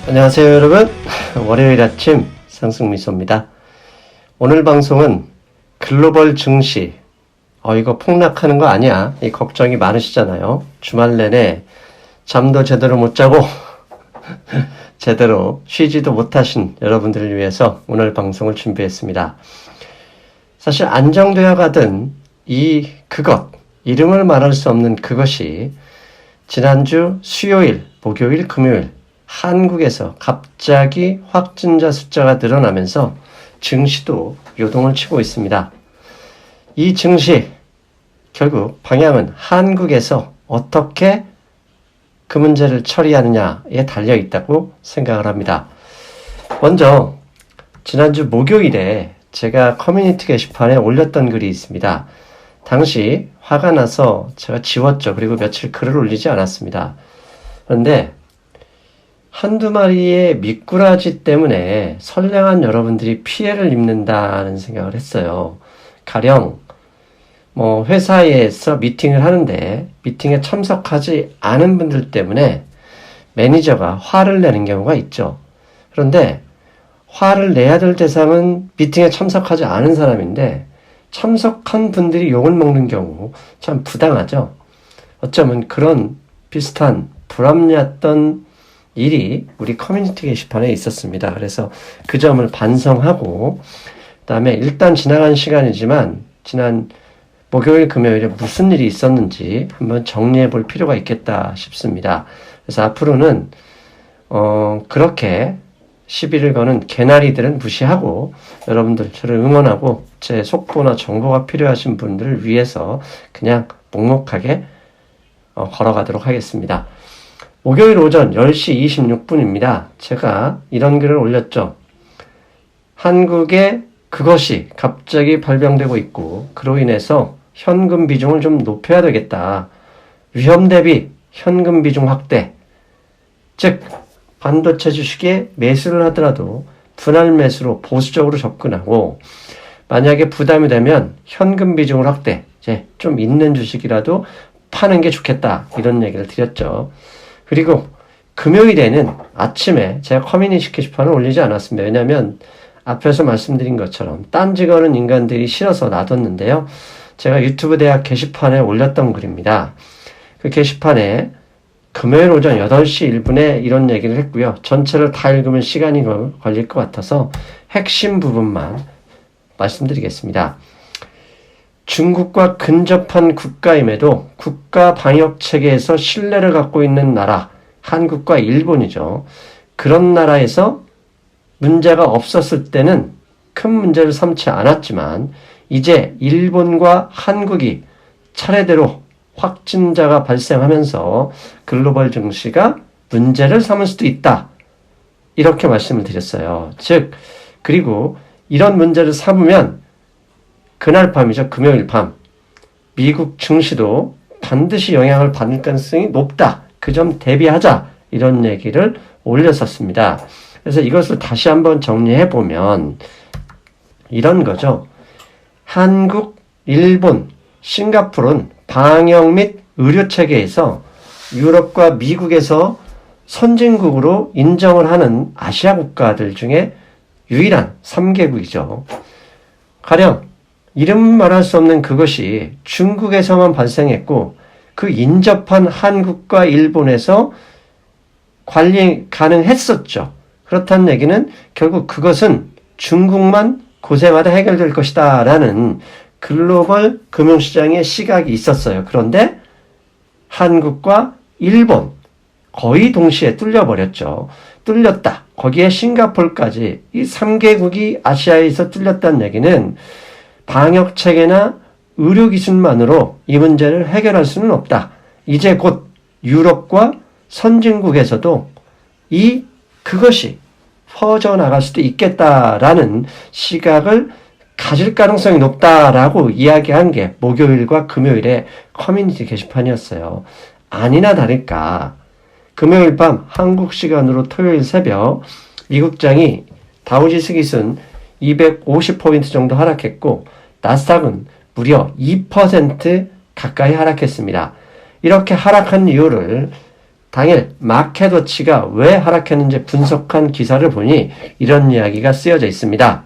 안녕하세요 여러분. 월요일 아침 상승미소입니다. 오늘 방송은 글로벌 증시 이거 폭락하는 거 아니야? 이 걱정이 많으시잖아요. 주말 내내 잠도 제대로 못 자고 제대로 쉬지도 못하신 여러분들을 위해서 오늘 방송을 준비했습니다. 사실 안정되어 가던 그것, 이름을 말할 수 없는 그것이 지난주 수요일, 목요일, 금요일 한국에서 갑자기 확진자 숫자가 늘어나면서 증시도 요동을 치고 있습니다. 이 증시 결국 방향은 한국에서 어떻게 그 문제를 처리하느냐에 달려 있다고 생각을 합니다. 먼저 지난주 목요일에 제가 커뮤니티 게시판에 올렸던 글이 있습니다. 당시 화가 나서 제가 지웠죠. 그리고 며칠 글을 올리지 않았습니다. 그런데 한두 마리의 미꾸라지 때문에 선량한 여러분들이 피해를 입는다는 생각을 했어요. 가령 회사에서 미팅을 하는데 미팅에 참석하지 않은 분들 때문에 매니저가 화를 내는 경우가 있죠. 그런데 화를 내야 될 대상은 미팅에 참석하지 않은 사람인데 참석한 분들이 욕을 먹는 경우 참 부당하죠. 어쩌면 그런 비슷한 불합리했던 일이 우리 커뮤니티 게시판에 있었습니다. 그래서 그 점을 반성하고 그다음에 일단 지나간 시간이지만 지난 목요일, 금요일에 무슨 일이 있었는지 한번 정리해 볼 필요가 있겠다 싶습니다. 그래서 앞으로는 그렇게 시비를 거는 개나리들은 무시하고 여러분들 저를 응원하고 제 속보나 정보가 필요하신 분들을 위해서 그냥 묵묵하게 걸어가도록 하겠습니다. 목요일 오전 10시 26분입니다. 제가 이런 글을 올렸죠. 한국에 그것이 갑자기 발병되고 있고 그로 인해서 현금 비중을 좀 높여야 되겠다. 위험 대비 현금 비중 확대. 즉 반도체 주식에 매수를 하더라도 분할 매수로 보수적으로 접근하고 만약에 부담이 되면 현금 비중을 확대. 이제 좀 있는 주식이라도 파는 게 좋겠다. 이런 얘기를 드렸죠. 그리고 금요일에는 아침에 제가 커뮤니티 게시판을 올리지 않았습니다. 왜냐하면 앞에서 말씀드린 것처럼 딴지 거는 인간들이 싫어서 놔뒀는데요. 제가 유튜브 대학 게시판에 올렸던 글입니다. 그 게시판에 금요일 오전 8시 1분에 이런 얘기를 했고요. 전체를 다 읽으면 시간이 걸릴 것 같아서 핵심 부분만 말씀드리겠습니다. 중국과 근접한 국가임에도 국가 방역 체계에서 신뢰를 갖고 있는 나라, 한국과 일본이죠. 그런 나라에서 문제가 없었을 때는 큰 문제를 삼지 않았지만 이제 일본과 한국이 차례대로 확진자가 발생하면서 글로벌 증시가 문제를 삼을 수도 있다. 이렇게 말씀을 드렸어요. 즉, 그리고 이런 문제를 삼으면 그날 밤이죠. 금요일 밤. 미국 증시도 반드시 영향을 받을 가능성이 높다. 그 점 대비하자. 이런 얘기를 올렸었습니다. 그래서 이것을 다시 한번 정리해 보면 이런 거죠. 한국, 일본, 싱가포르는 방역 및 의료 체계에서 유럽과 미국에서 선진국으로 인정을 하는 아시아 국가들 중에 유일한 3개국이죠. 가령 이름 말할 수 없는 그것이 중국에서만 발생했고 그 인접한 한국과 일본에서 관리 가능했었죠. 그렇다는 얘기는 결국 그것은 중국만 고생하다 해결될 것이다 라는 글로벌 금융시장의 시각이 있었어요. 그런데 한국과 일본 거의 동시에 뚫려버렸죠. 뚫렸다. 거기에 싱가포르까지 이 3개국이 아시아에서 뚫렸다는 얘기는 방역체계나 의료기술만으로 이 문제를 해결할 수는 없다. 이제 곧 유럽과 선진국에서도 그것이 퍼져나갈 수도 있겠다라는 시각을 가질 가능성이 높다라고 이야기한 게 목요일과 금요일의 커뮤니티 게시판이었어요. 아니나 다를까 금요일 밤 한국 시간으로 토요일 새벽 미국장이 다우지수기준 250포인트 정도 하락했고 나스닥은 무려 2% 가까이 하락했습니다. 이렇게 하락한 이유를 당일 마켓워치가 왜 하락했는지 분석한 기사를 보니 이런 이야기가 쓰여져 있습니다.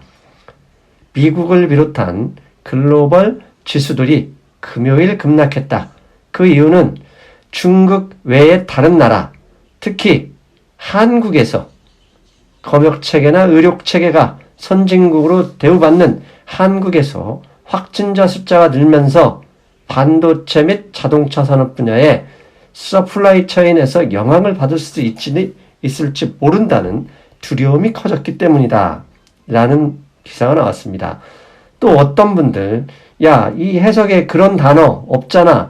미국을 비롯한 글로벌 지수들이 금요일 급락했다. 그 이유는 중국 외의 다른 나라, 특히 한국에서 검역체계나 의료체계가 선진국으로 대우받는 한국에서 확진자 숫자가 늘면서 반도체 및 자동차 산업 분야의 서플라이 체인에서 영향을 받을 수도 있을지 모른다는 두려움이 커졌기 때문이다. 라는 기사가 나왔습니다. 또 어떤 분들, 야, 이 해석에 그런 단어 없잖아.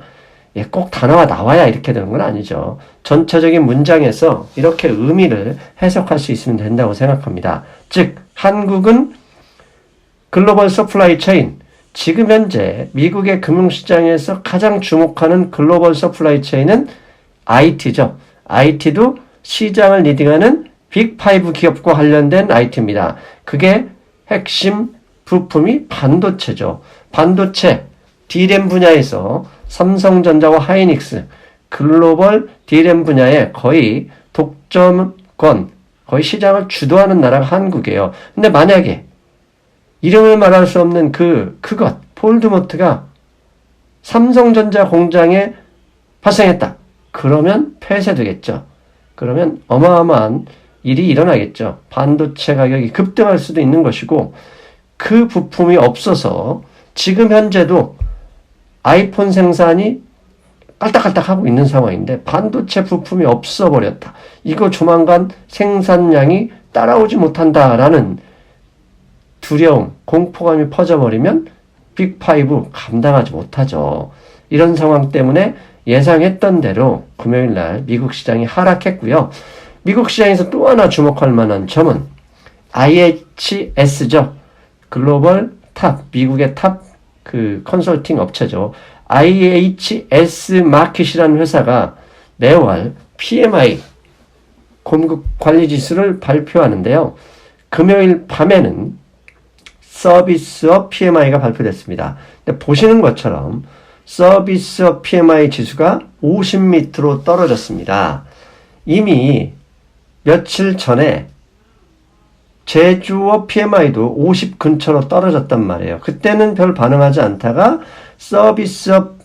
예, 꼭 단어가 나와야 이렇게 되는 건 아니죠. 전체적인 문장에서 이렇게 의미를 해석할 수 있으면 된다고 생각합니다. 즉, 한국은 글로벌 서플라이 체인, 지금 현재 미국의 금융시장에서 가장 주목하는 글로벌 서플라이 체인은 IT죠. IT도 시장을 리딩하는 빅5 기업과 관련된 IT입니다. 그게 핵심 부품이 반도체죠. 반도체, D램 분야에서 삼성전자와 하이닉스, 글로벌 D램 분야에 거의 독점권, 거의 시장을 주도하는 나라가 한국이에요. 근데 만약에 이름을 말할 수 없는 그것, 폴드모트가 삼성전자 공장에 발생했다. 그러면 폐쇄되겠죠. 그러면 어마어마한 일이 일어나겠죠. 반도체 가격이 급등할 수도 있는 것이고, 그 부품이 없어서 지금 현재도 아이폰 생산이 깔딱깔딱하고 있는 상황인데 반도체 부품이 없어버렸다. 이거 조만간 생산량이 따라오지 못한다라는 두려움, 공포감이 퍼져버리면 빅5 감당하지 못하죠. 이런 상황 때문에 예상했던 대로 금요일날 미국 시장이 하락했고요. 미국 시장에서 또 하나 주목할 만한 점은 IHS죠. 글로벌 탑, 미국의 탑 컨설팅 업체죠. IHS 마켓이라는 회사가 매월 PMI 공급 관리 지수를 발표하는데요. 금요일 밤에는 서비스업 PMI가 발표됐습니다. 근데 보시는 것처럼 서비스업 PMI 지수가 50 밑으로 떨어졌습니다. 이미 며칠 전에 제조업 PMI도 50 근처로 떨어졌단 말이에요. 그때는 별 반응하지 않다가 서비스업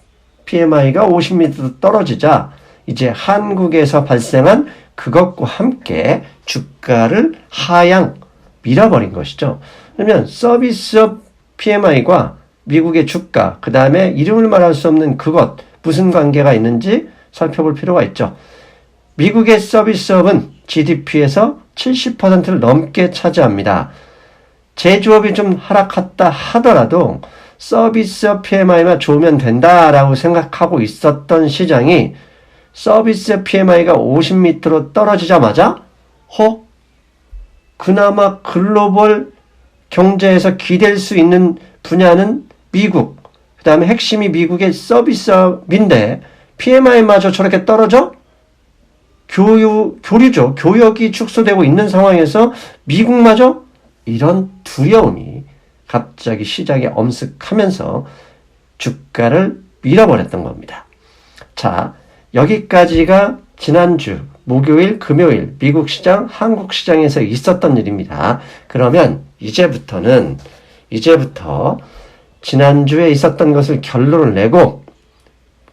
PMI가 50 밑으로 떨어지자 이제 한국에서 발생한 그것과 함께 주가를 하향 밀어버린 것이죠. 그러면 서비스업 PMI과 미국의 주가, 그 다음에 이름을 말할 수 없는 그것, 무슨 관계가 있는지 살펴볼 필요가 있죠. 미국의 서비스업은 GDP에서 70%를 넘게 차지합니다. 제조업이 좀 하락했다 하더라도 서비스업 PMI만 좋으면 된다라고 생각하고 있었던 시장이 서비스 PMI가 50 밑으로 떨어지자마자 그나마 글로벌 경제에서 기댈 수 있는 분야는 미국, 그 다음에 핵심이 미국의 서비스업인데 PMI마저 저렇게 떨어져? 교류죠. 교역이 축소되고 있는 상황에서 미국마저 이런 두려움이 갑자기 시장에 엄습하면서 주가를 밀어버렸던 겁니다. 자, 여기까지가 지난주 목요일, 금요일 미국 시장, 한국 시장에서 있었던 일입니다. 그러면 이제부터 지난주에 있었던 것을 결론을 내고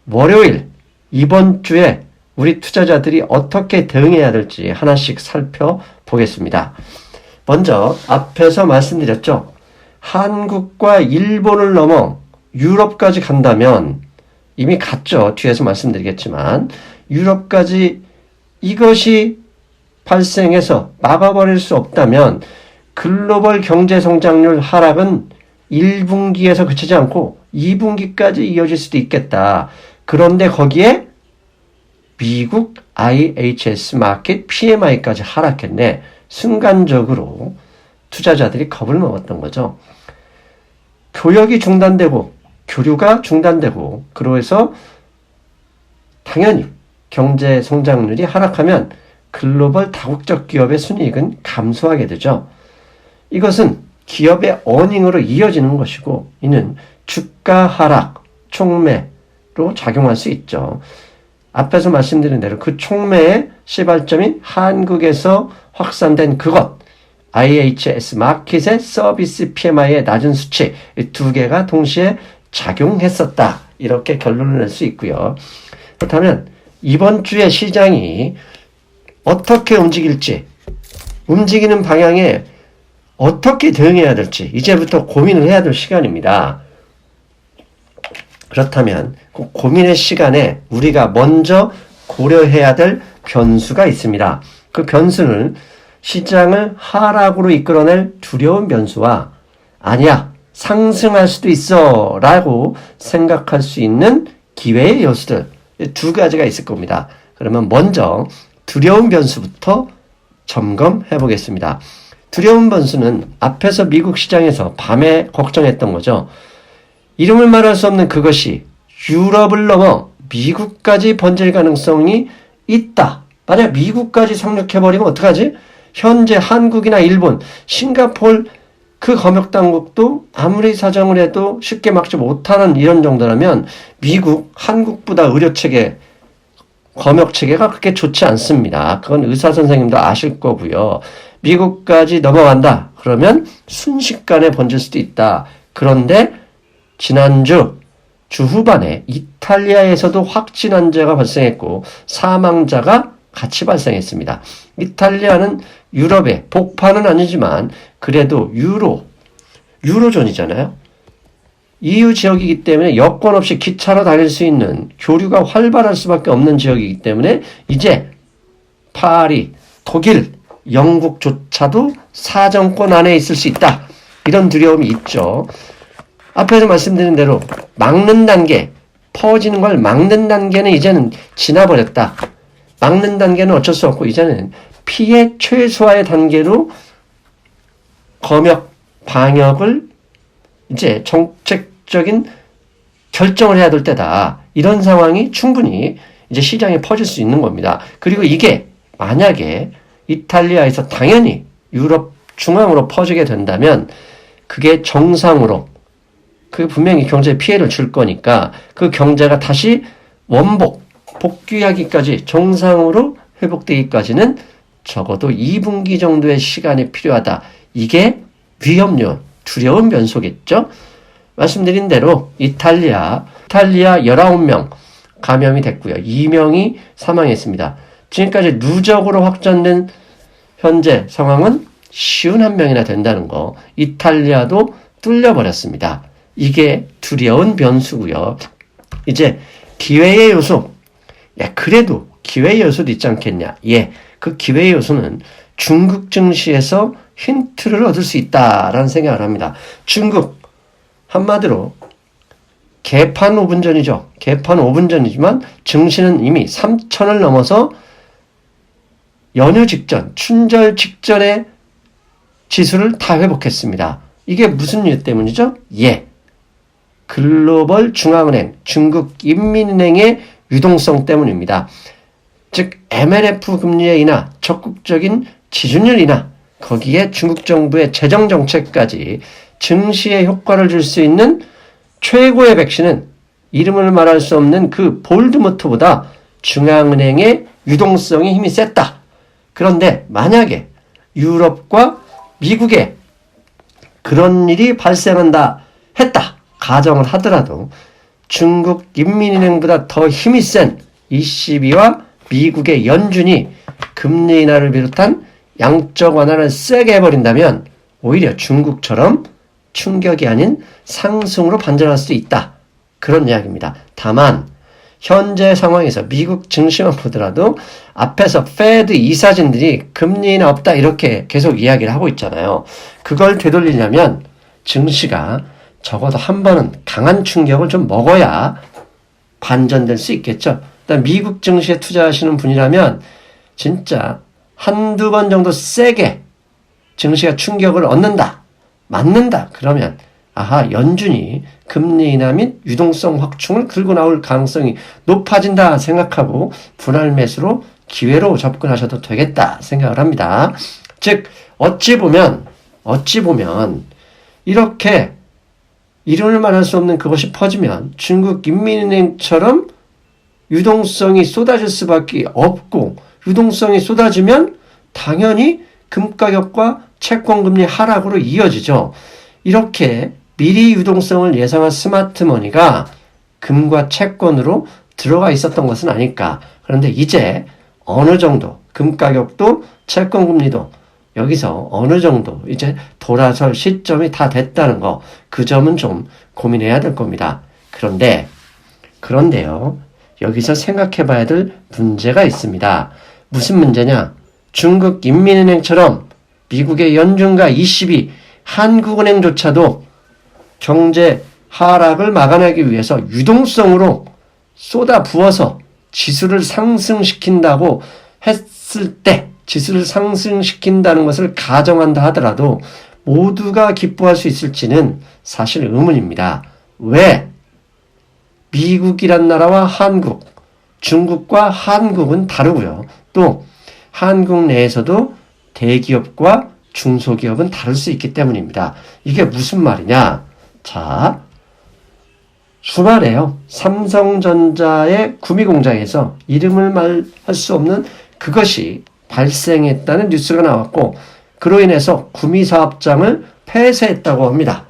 월요일, 이번 주에 우리 투자자들이 어떻게 대응해야 될지 하나씩 살펴보겠습니다. 먼저 앞에서 말씀드렸죠. 한국과 일본을 넘어 유럽까지 간다면 이미 갔죠. 뒤에서 말씀드리겠지만 유럽까지 이것이 발생해서 막아버릴 수 없다면 글로벌 경제 성장률 하락은 1분기에서 그치지 않고 2분기까지 이어질 수도 있겠다. 그런데 거기에 미국 IHS 마켓 PMI까지 하락했네. 순간적으로 투자자들이 겁을 먹었던 거죠. 교역이 중단되고 교류가 중단되고 그러해서 당연히 경제 성장률이 하락하면 글로벌 다국적 기업의 순이익은 감소하게 되죠. 이것은 기업의 어닝으로 이어지는 것이고 이는 주가 하락, 촉매로 작용할 수 있죠. 앞에서 말씀드린 대로 그 촉매의 시발점이 한국에서 확산된 그것, IHS 마켓의 서비스 PMI의 낮은 수치, 이 두 개가 동시에 작용했었다. 이렇게 결론을 낼 수 있고요. 그렇다면 이번 주에 시장이 어떻게 움직일지, 움직이는 방향에 어떻게 대응해야 될지 이제부터 고민을 해야 될 시간입니다. 그렇다면 그 고민의 시간에 우리가 먼저 고려해야 될 변수가 있습니다. 그 변수는 시장을 하락으로 이끌어낼 두려운 변수와 아니야, 상승할 수도 있어 라고 생각할 수 있는 기회의 요소들, 두 가지가 있을 겁니다. 그러면 먼저 두려운 변수부터 점검해 보겠습니다. 두려운 변수는 앞에서 미국 시장에서 밤에 걱정했던 거죠. 이름을 말할 수 없는 그것이 유럽을 넘어 미국까지 번질 가능성이 있다. 만약 미국까지 상륙해버리면 어떡하지? 현재 한국이나 일본, 싱가포르 그 검역당국도 아무리 사정을 해도 쉽게 막지 못하는 이런 정도라면 미국, 한국보다 의료체계, 검역체계가 그렇게 좋지 않습니다. 그건 의사선생님도 아실 거고요. 미국까지 넘어간다. 그러면 순식간에 번질 수도 있다. 그런데 지난주 주 후반에 이탈리아에서도 확진 환자가 발생했고 사망자가 같이 발생했습니다. 이탈리아는 유럽의 복판은 아니지만 그래도 유로존이잖아요. EU 지역이기 때문에 여권 없이 기차로 다닐 수 있는 교류가 활발할 수밖에 없는 지역이기 때문에 이제 파리, 독일, 영국조차도 사정권 안에 있을 수 있다. 이런 두려움이 있죠. 앞에서 말씀드린 대로 막는 단계, 퍼지는 걸 막는 단계는 이제는 지나버렸다. 막는 단계는 어쩔 수 없고 이제는 피해 최소화의 단계로 검역, 방역을 이제 정책적인 결정을 해야 될 때다. 이런 상황이 충분히 이제 시장에 퍼질 수 있는 겁니다. 그리고 이게 만약에 이탈리아에서 당연히 유럽 중앙으로 퍼지게 된다면 그게 정상으로 그 분명히 경제에 피해를 줄 거니까 그 경제가 다시 복귀하기까지 정상으로 회복되기까지는 적어도 2분기 정도의 시간이 필요하다. 이게 위험요, 두려운 변수겠죠? 말씀드린 대로 이탈리아 19명 감염이 됐고요. 2명이 사망했습니다. 지금까지 누적으로 확진된 현재 상황은 51명이나 된다는 거. 이탈리아도 뚫려버렸습니다. 이게 두려운 변수고요. 이제 기회의 요소. 야, 그래도 기회의 요소도 있지 않겠냐. 예, 그 기회의 요소는 중국 증시에서 힌트를 얻을 수 있다라는 생각을 합니다. 중국, 한마디로 개판 5분 전이죠. 개판 5분 전이지만 증시는 이미 3,000을 넘어서 연휴 직전, 춘절 직전의 지수를 다 회복했습니다. 이게 무슨 이유 때문이죠? 예, 글로벌 중앙은행, 중국 인민은행의 유동성 때문입니다. 즉 MLF 금리의 인하, 적극적인 지준율 인하, 거기에 중국 정부의 재정 정책까지 증시에 효과를 줄 수 있는 최고의 백신은 이름을 말할 수 없는 그 볼드모트보다 중앙은행의 유동성이 힘이 셌다. 그런데 만약에 유럽과 미국에 그런 일이 발생한다 했다 가정을 하더라도 중국 인민은행보다 더 힘이 센 ECB와 미국의 연준이 금리 인하를 비롯한 양적 완화를 세게 해버린다면 오히려 중국처럼 충격이 아닌 상승으로 반전할 수도 있다. 그런 이야기입니다. 다만 현재 상황에서 미국 증시만 보더라도 앞에서 페드 이사진들이 금리 인하 없다 이렇게 계속 이야기를 하고 있잖아요. 그걸 되돌리려면 증시가 적어도 한 번은 강한 충격을 좀 먹어야 반전될 수 있겠죠. 일단 미국 증시에 투자하시는 분이라면 진짜 한두 번 정도 세게 증시가 충격을 얻는다, 맞는다. 그러면 아하, 연준이 금리 인하 및 유동성 확충을 들고 나올 가능성이 높아진다 생각하고 분할 매수로 기회로 접근하셔도 되겠다 생각을 합니다. 즉 어찌 보면 이렇게 이름을 말할 수 없는 그것이 퍼지면 중국 인민은행처럼 유동성이 쏟아질 수밖에 없고, 유동성이 쏟아지면 당연히 금가격과 채권금리 하락으로 이어지죠. 이렇게 미리 유동성을 예상한 스마트머니가 금과 채권으로 들어가 있었던 것은 아닐까. 그런데 이제 어느 정도 금가격도 채권금리도 여기서 어느 정도 이제 돌아설 시점이 다 됐다는 거, 그 점은 좀 고민해야 될 겁니다. 그런데요, 여기서 생각해 봐야 될 문제가 있습니다. 무슨 문제냐? 중국 인민은행처럼 미국의 연준과 ECB, 한국은행조차도 경제 하락을 막아내기 위해서 유동성으로 쏟아 부어서 지수를 상승시킨다고 했을 때, 지수를 상승시킨다는 것을 가정한다 하더라도 모두가 기뻐할 수 있을지는 사실 의문입니다. 왜? 미국이란 나라와 한국, 중국과 한국은 다르고요. 또 한국 내에서도 대기업과 중소기업은 다를 수 있기 때문입니다. 이게 무슨 말이냐? 자, 주말에요. 삼성전자의 구미공장에서 이름을 말할 수 없는 그것이 발생했다는 뉴스가 나왔고, 그로 인해서 구미사업장을 폐쇄했다고 합니다.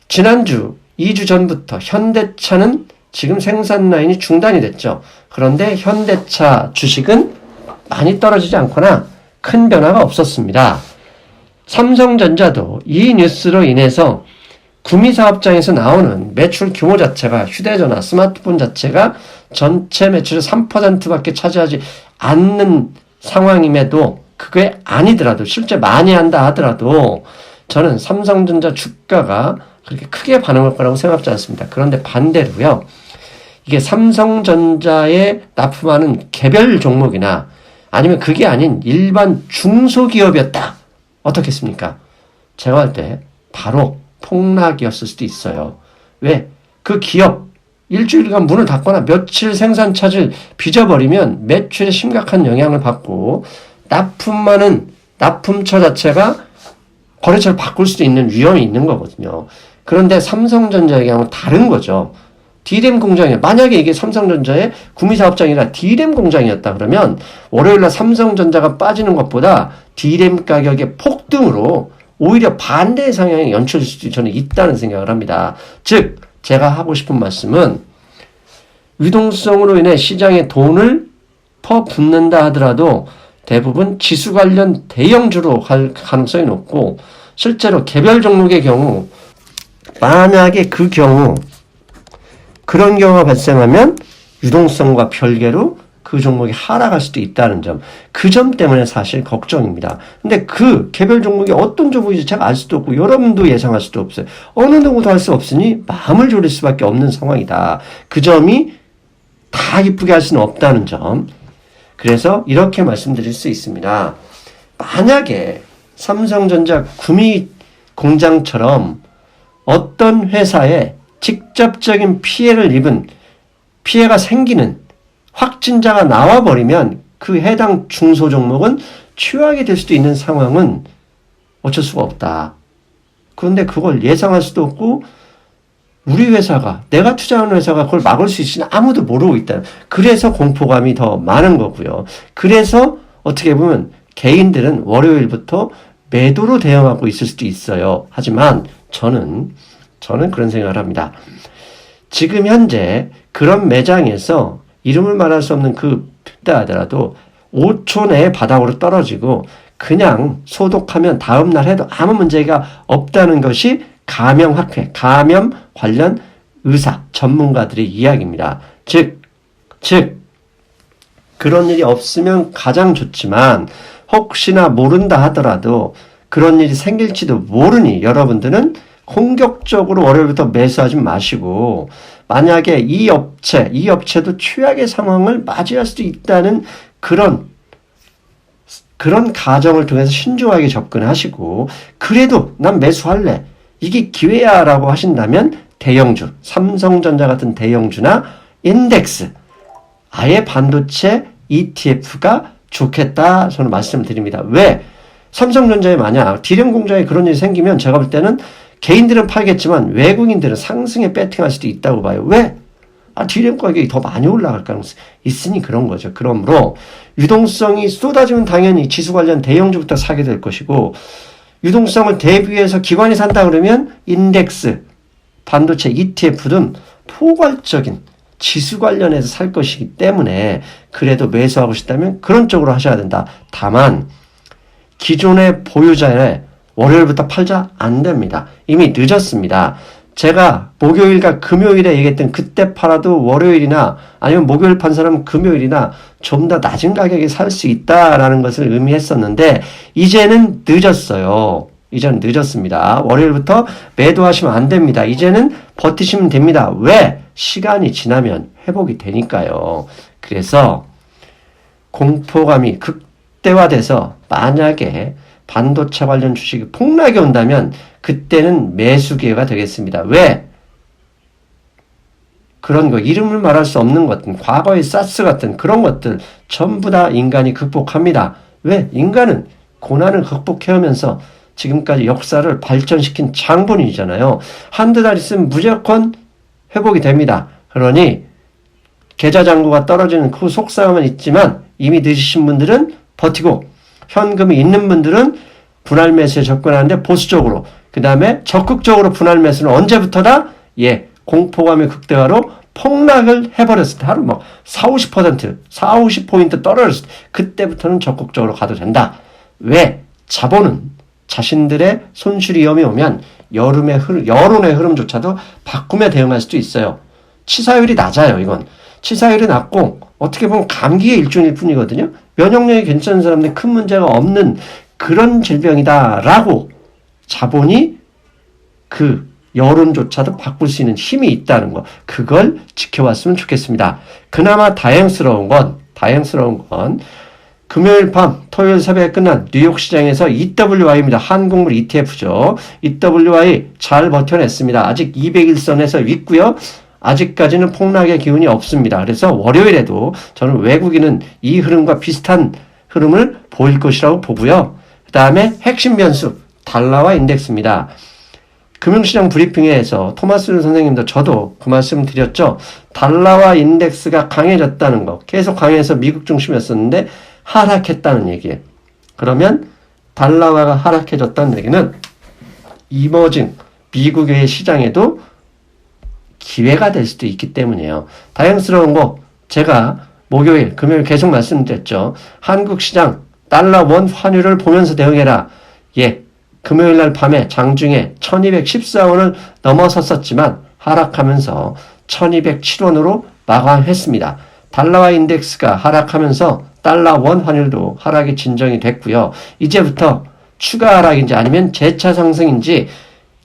지난주 2주 전부터 현대차는 지금 생산 라인이 중단이 됐죠. 그런데 현대차 주식은 많이 떨어지지 않거나 큰 변화가 없었습니다. 삼성전자도 이 뉴스로 인해서 구미사업장에서 나오는 매출 규모 자체가, 휴대전화, 스마트폰 자체가 전체 매출의 3%밖에 차지하지 않는 상황임에도, 그게 아니더라도, 실제 많이 한다 하더라도 저는 삼성전자 주가가 그렇게 크게 반응할 거라고 생각하지 않습니다. 그런데 반대로요, 이게 삼성전자에 납품하는 개별 종목이나 아니면 그게 아닌 일반 중소기업이었다. 어떻겠습니까? 제가 할 때 바로 폭락이었을 수도 있어요. 왜? 그 기업 일주일간 문을 닫거나 며칠 생산 차질 빚어버리면 매출에 심각한 영향을 받고, 납품하는 납품처 자체가 거래처를 바꿀 수도 있는 위험이 있는 거거든요. 그런데 삼성전자의 경우는 다른 거죠. D램 공장이에요. 만약에 이게 삼성전자의 구미사업장이라 D램 공장이었다 그러면 월요일날 삼성전자가 빠지는 것보다 D램 가격의 폭등으로 오히려 반대의 상향이 연출될 수도 저는 있다는 생각을 합니다. 즉, 제가 하고 싶은 말씀은 유동성으로 인해 시장에 돈을 퍼붓는다 하더라도 대부분 지수 관련 대형주로 갈 가능성이 높고, 실제로 개별 종목의 경우 만약에 그런 경우가 발생하면 유동성과 별개로 그 종목이 하락할 수도 있다는 점, 그 점 때문에 사실 걱정입니다. 근데 그 개별 종목이 어떤 종목인지 제가 알 수도 없고 여러분도 예상할 수도 없어요. 어느 누구도 할 수 없으니 마음을 졸일 수밖에 없는 상황이다. 그 점이 다 기쁘게 할 수는 없다는 점. 그래서 이렇게 말씀드릴 수 있습니다. 만약에 삼성전자 구미 공장처럼 어떤 회사에 직접적인 피해를 입은, 피해가 생기는 확진자가 나와버리면 그 해당 중소 종목은 취하게 될 수도 있는 상황은 어쩔 수가 없다. 그런데 그걸 예상할 수도 없고, 우리 회사가, 내가 투자하는 회사가 그걸 막을 수 있으나 아무도 모르고 있다. 그래서 공포감이 더 많은 거고요. 그래서 어떻게 보면 개인들은 월요일부터 매도로 대응하고 있을 수도 있어요. 하지만 저는 그런 생각을 합니다. 지금 현재 그런 매장에서 이름을 말할 수 없는 그 하더라도 5초 내에 바닥으로 떨어지고 그냥 소독하면 다음날 해도 아무 문제가 없다는 것이 감염학회, 감염 관련 의사, 전문가들의 이야기입니다. 즉, 그런 일이 없으면 가장 좋지만 혹시나 모른다 하더라도 그런 일이 생길지도 모르니 여러분들은 공격적으로 월요일부터 매수하지 마시고, 만약에 이 업체도 최악의 상황을 맞이할 수도 있다는 그런 가정을 통해서 신중하게 접근하시고, 그래도 난 매수할래, 이게 기회야 라고 하신다면 대형주, 삼성전자 같은 대형주나 인덱스, 아예 반도체 ETF가 좋겠다 저는 말씀드립니다. 왜? 삼성전자에 만약 D램 공장에 그런 일이 생기면 제가 볼 때는 개인들은 팔겠지만 외국인들은 상승에 배팅할 수도 있다고 봐요. 왜? 디램 가격이 더 많이 올라갈 가능성이 있으니 그런 거죠. 그러므로 유동성이 쏟아지면 당연히 지수 관련 대형주부터 사게 될 것이고, 유동성을 대비해서 기관이 산다 그러면 인덱스, 반도체 ETF 등 포괄적인 지수 관련해서 살 것이기 때문에 그래도 매수하고 싶다면 그런 쪽으로 하셔야 된다. 다만 기존의 보유자의 월요일부터 팔자 안 됩니다. 이미 늦었습니다. 제가 목요일과 금요일에 얘기했던 그때 팔아도 월요일이나 아니면 목요일 판 사람은 금요일이나 좀 더 낮은 가격에 살 수 있다라는 것을 의미했었는데 이제는 늦었어요. 이제는 늦었습니다. 월요일부터 매도하시면 안 됩니다. 이제는 버티시면 됩니다. 왜? 시간이 지나면 회복이 되니까요. 그래서 공포감이 극대화돼서 만약에 반도체 관련 주식이 폭락이 온다면 그때는 매수 기회가 되겠습니다. 왜? 그런 거, 이름을 말할 수 없는 것들, 과거의 사스 같은 그런 것들 전부 다 인간이 극복합니다. 왜? 인간은 고난을 극복해오면서 지금까지 역사를 발전시킨 장본인이잖아요. 한두 달 있으면 무조건 회복이 됩니다. 그러니 계좌잔고가 떨어지는 그 속상함은 있지만 이미 늦으신 분들은 버티고, 현금이 있는 분들은 분할 매수에 접근하는데 보수적으로, 그 다음에 적극적으로 분할 매수는 언제부터다? 공포감의 극대화로 폭락을 해버렸을 때, 하루 40, 50포인트 떨어졌을 때, 그때부터는 적극적으로 가도 된다. 왜? 자본은 자신들의 손실 위험이 오면 여론의 흐름조차도 바꾸며 대응할 수도 있어요. 치사율이 낮아요, 이건. 치사율이 낮고, 어떻게 보면 감기의 일종일 뿐이거든요. 면역력이 괜찮은 사람들 큰 문제가 없는 그런 질병이다라고 자본이 그 여론조차도 바꿀 수 있는 힘이 있다는 거, 그걸 지켜봤으면 좋겠습니다. 그나마 다행스러운 건 금요일 밤, 토요일 새벽에 끝난 뉴욕 시장에서 EWI입니다. 한국물 ETF죠. EWI 잘 버텨냈습니다. 아직 200일선에서 있고요. 아직까지는 폭락의 기운이 없습니다. 그래서 월요일에도 저는 외국인은 이 흐름과 비슷한 흐름을 보일 것이라고 보고요. 그 다음에 핵심 변수, 달러와 인덱스입니다. 금융시장 브리핑회에서 토마스 선생님도 저도 그 말씀 드렸죠. 달러와 인덱스가 강해졌다는 거. 계속 강해서 미국 중심이었었는데 하락했다는 얘기예요. 그러면 달러화가 하락해졌다는 얘기는 이머징 미국의 시장에도 기회가 될 수도 있기 때문이에요. 다행스러운 거 제가 목요일, 금요일 계속 말씀드렸죠. 한국 시장 달러 원 환율을 보면서 대응해라. 금요일 날 밤에 장중에 1214원을 넘어섰었지만 하락하면서 1207원으로 마감했습니다. 달러와 인덱스가 하락하면서 달러 원 환율도 하락이 진정이 됐고요. 이제부터 추가 하락인지 아니면 재차 상승인지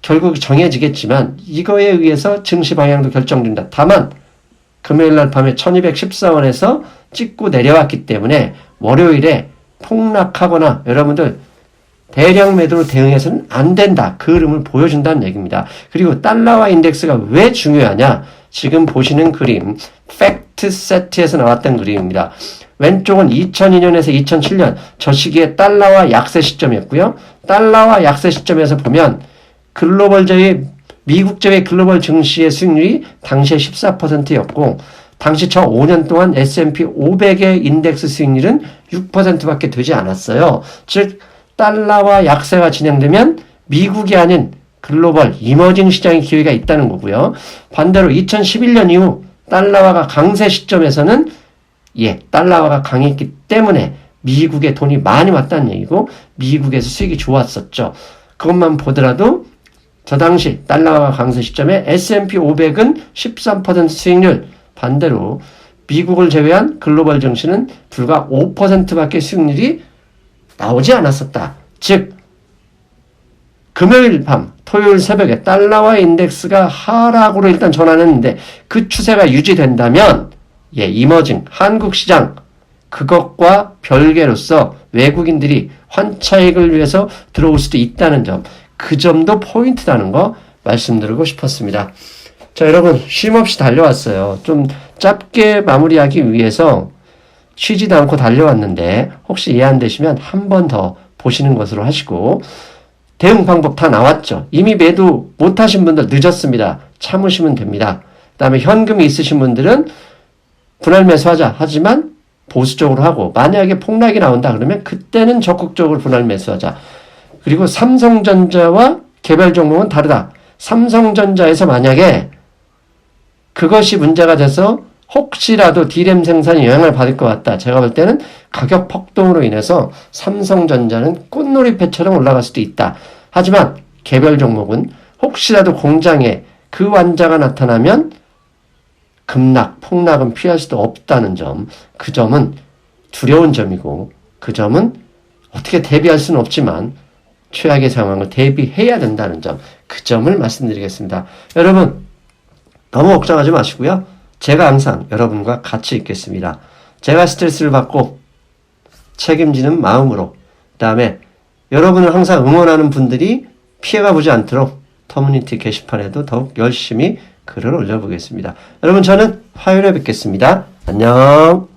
결국 정해지겠지만 이거에 의해서 증시 방향도 결정된다. 다만 금요일 날 밤에 1214원에서 찍고 내려왔기 때문에 월요일에 폭락하거나 여러분들 대량 매도로 대응해서는 안 된다. 그 흐름을 보여준다는 얘기입니다. 그리고 달러와 인덱스가 왜 중요하냐? 지금 보시는 그림, 팩트 세트에서 나왔던 그림입니다. 왼쪽은 2002년에서 2007년 저 시기에 달러와 약세 시점이었고요. 달러와 약세 시점에서 보면 글로벌 제외, 미국 제외 글로벌 증시의 수익률이 당시에 14%였고 당시 저 5년 동안 S&P 500의 인덱스 수익률은 6%밖에 되지 않았어요. 즉 달러와 약세가 진행되면 미국이 아닌 글로벌 이머징 시장의 기회가 있다는 거고요. 반대로 2011년 이후 달러화가 강세 시점에서는 달러화가 강했기 때문에 미국에 돈이 많이 왔다는 얘기고 미국에서 수익이 좋았었죠. 그것만 보더라도 저 당시 달러화가 강세 시점에 S&P 500은 13% 수익률, 반대로 미국을 제외한 글로벌 증시는 불과 5%밖에 수익률이 나오지 않았었다. 즉 금요일 밤, 토요일 새벽에 달러와 인덱스가 하락으로 일단 전환했는데 그 추세가 유지된다면 이머징 한국 시장 그것과 별개로서 외국인들이 환차익을 위해서 들어올 수도 있다는 점, 그 점도 포인트라는 거 말씀드리고 싶었습니다. 자, 여러분 쉼없이 달려왔어요. 좀 짧게 마무리하기 위해서 쉬지도 않고 달려왔는데 혹시 이해 안 되시면 한 번 더 보시는 것으로 하시고, 대응 방법 다 나왔죠. 이미 매도 못하신 분들 늦었습니다. 참으시면 됩니다. 그다음에 현금이 있으신 분들은 분할 매수하자. 하지만 보수적으로 하고 만약에 폭락이 나온다 그러면 그때는 적극적으로 분할 매수하자. 그리고 삼성전자와 개별 종목은 다르다. 삼성전자에서 만약에 그것이 문제가 돼서 혹시라도 D램 생산이 영향을 받을 것 같다. 제가 볼 때는 가격 폭등으로 인해서 삼성전자는 꽃놀이패처럼 올라갈 수도 있다. 하지만 개별 종목은 혹시라도 공장에 그 환자가 나타나면 급락, 폭락은 피할 수도 없다는 점, 그 점은 두려운 점이고 그 점은 어떻게 대비할 수는 없지만 최악의 상황을 대비해야 된다는 점, 그 점을 말씀드리겠습니다. 여러분 너무 걱정하지 마시고요. 제가 항상 여러분과 같이 있겠습니다. 제가 스트레스를 받고 책임지는 마음으로, 그 다음에 여러분을 항상 응원하는 분들이 피해가 보지 않도록 커뮤니티 게시판에도 더욱 열심히 글을 올려보겠습니다. 여러분 저는 화요일에 뵙겠습니다. 안녕.